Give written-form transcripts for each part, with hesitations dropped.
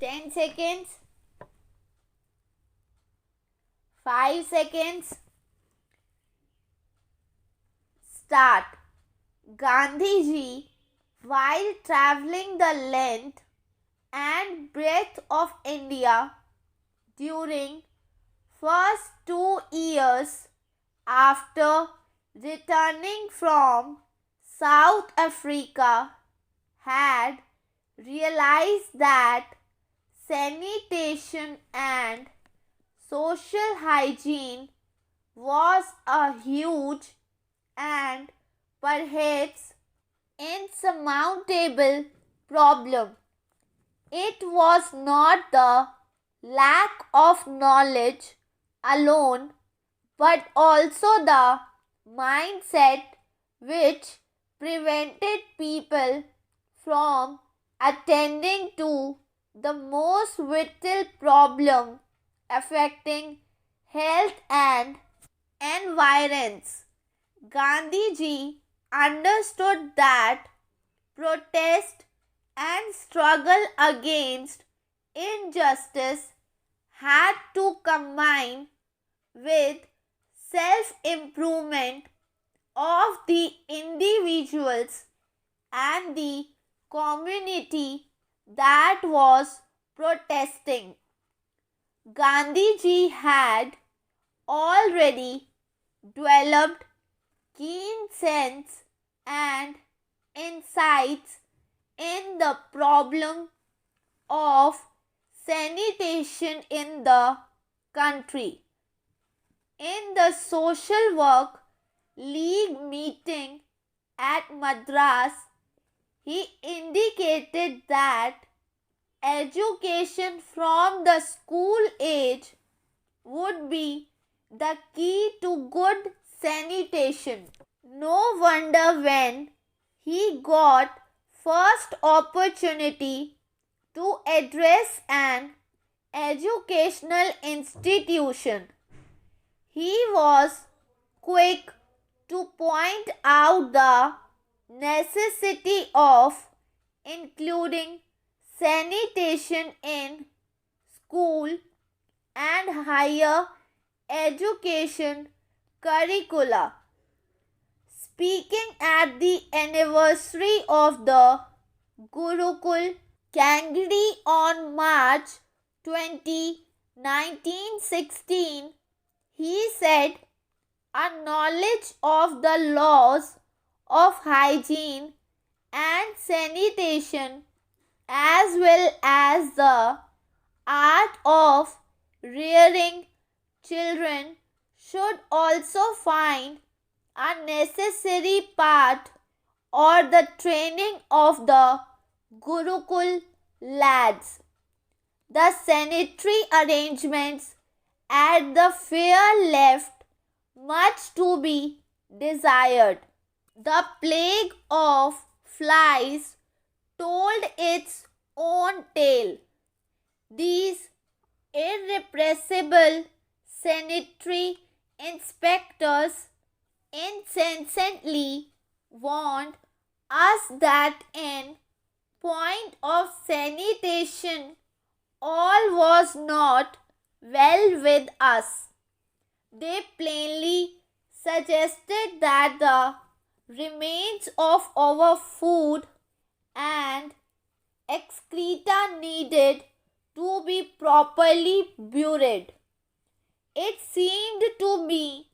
10 seconds, 5 seconds, start. Gandhiji, while travelling the length and breadth of India during first 2 years after returning from South Africa, had realized that sanitation and social hygiene was a huge and perhaps insurmountable problem. It was not the lack of knowledge alone, but also the mindset which prevented people from attending to the most vital problem affecting health and environs. Gandhiji understood that protest and struggle against injustice had to combine with self-improvement of the individuals and the community that was protesting. Gandhiji had already developed keen sense and insights in the problem of sanitation in the country. In the Social Work League meeting at Madras, he indicated that education from the school age would be the key to good sanitation. No wonder when he got first opportunity to address an educational institution, he was quick to point out the necessity of including sanitation in school and higher education curricula. Speaking at the anniversary of the Gurukul Kangri on March 20, 1916, he said, "A knowledge of the laws of hygiene and sanitation, as well as the art of rearing children, should also find a necessary part or the training of the Gurukul lads. The sanitary arrangements at the fair left much to be desired. The plague of flies told its own tale. These irrepressible sanitary inspectors incessantly warned us that in point of sanitation all was not well with us. They plainly suggested that the remains of our food and excreta needed to be properly buried. It seemed to me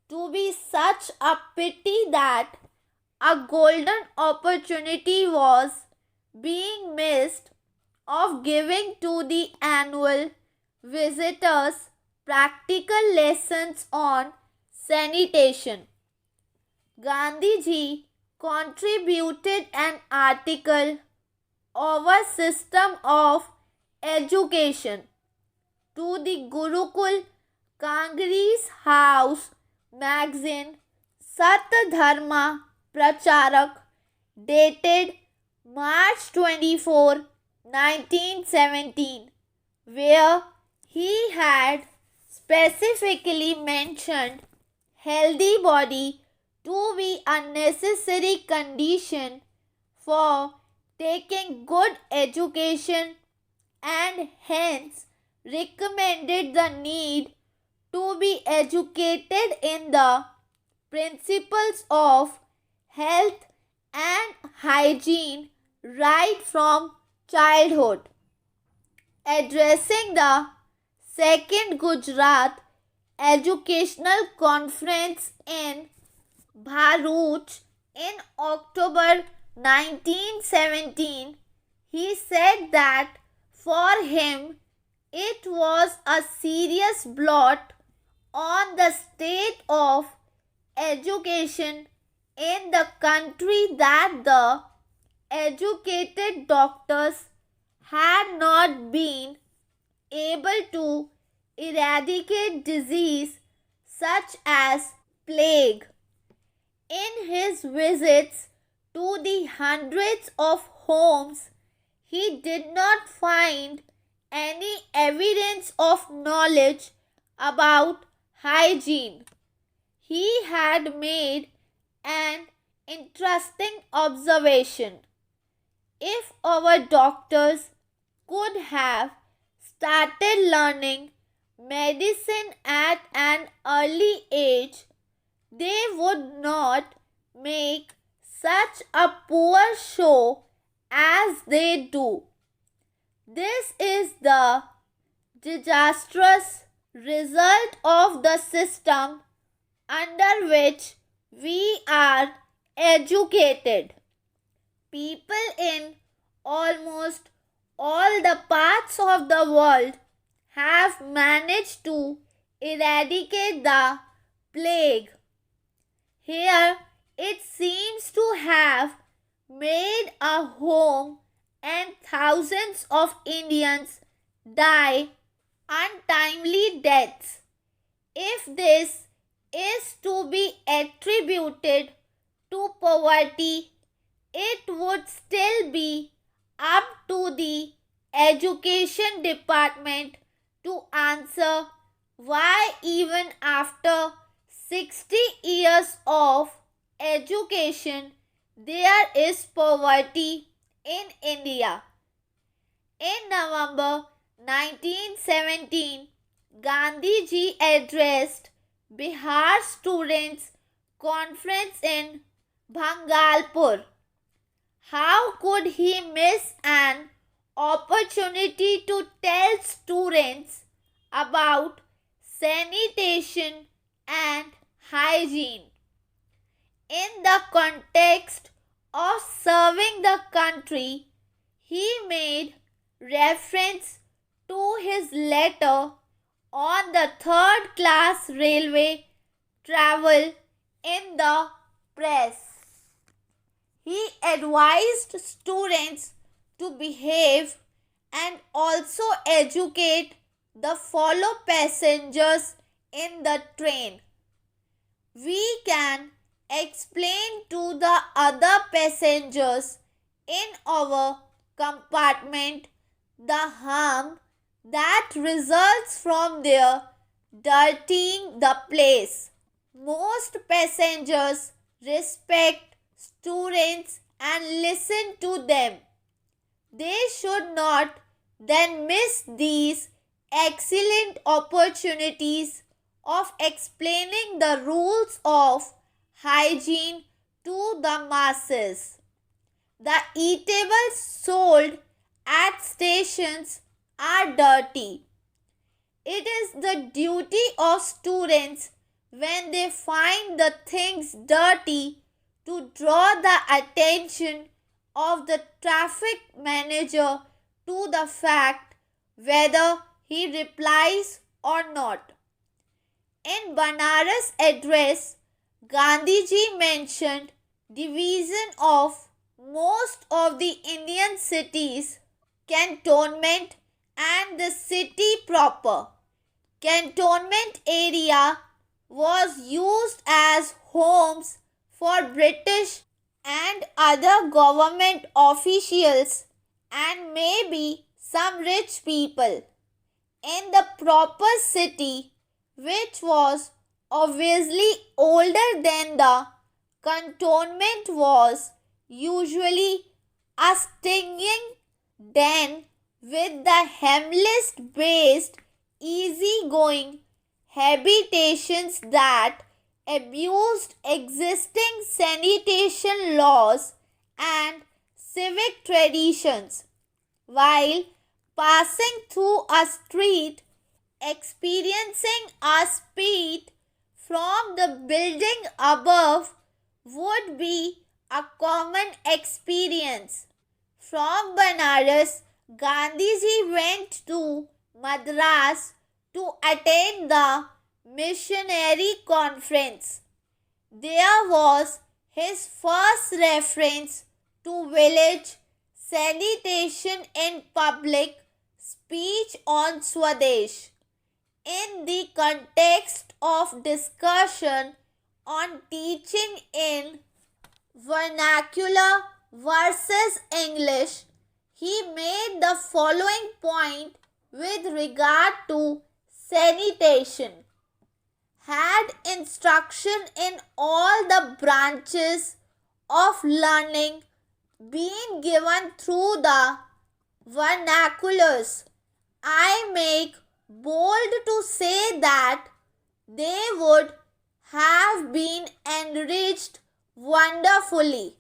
to be such a pity that a golden opportunity was being missed of giving to the annual visitors practical lessons on sanitation. Gandhiji contributed an article, "Our System of Education," to the Gurukul Kangri's House magazine Sat Dharma Pracharak, dated March 24, 1917, where he had specifically mentioned healthy body to be a necessary condition for taking good education and hence recommended the need to be educated in the principles of health and hygiene right from childhood. Addressing the second Gujarat Educational Conference in Bharuch in October 1917, he said that for him it was a serious blot on the state of education in the country that the educated doctors had not been able to eradicate disease such as plague. In his visits to the hundreds of homes, he did not find any evidence of knowledge about hygiene. He had made an interesting observation. If our doctors could have started learning medicine at an early age, they would not make such a poor show as they do. This is the disastrous result of the system under which we are educated. People in almost all the parts of the world have managed to eradicate the plague. Here it seems to have made a home and thousands of Indians die untimely deaths. If this is to be attributed to poverty, it would still be up to the education department to answer why even after 60 years of education there is poverty in India. In November 1917, Gandhiji addressed Bihar Students' Conference in Bhangalpur. How could he miss an opportunity to tell students about sanitation and hygiene? In the context of serving the country, he made reference to his letter on the third class railway travel in the press. He advised students to behave and also educate the fellow passengers in the train. We can explain to the other passengers in our compartment the harm that results from their dirtying the place. Most passengers respect students and listen to them. They should not then miss these excellent opportunities of explaining the rules of hygiene to the masses. The eatables sold at stations are dirty. It is the duty of students when they find the things dirty to draw the attention of the traffic manager to the fact whether he replies or not. In Banaras address, Gandhiji mentioned division of most of the Indian cities, cantonment and the city proper. Cantonment area was used as homes for British and other government officials and maybe some rich people. In the proper city, which was obviously older than the cantonment, was usually a stinging den with the Hemlist-based easygoing habitations that abused existing sanitation laws and civic traditions. While passing through a street, experiencing a speed from the building above would be a common experience. From Banaras, Gandhiji went to Madras to attend the missionary conference. There was his first reference to village sanitation in public speech on Swadesh. In the context of discussion on teaching in vernacular versus English, he made the following point with regard to sanitation. Had instruction in all the branches of learning been given through the vernaculars, I make bold to say that they would have been enriched wonderfully.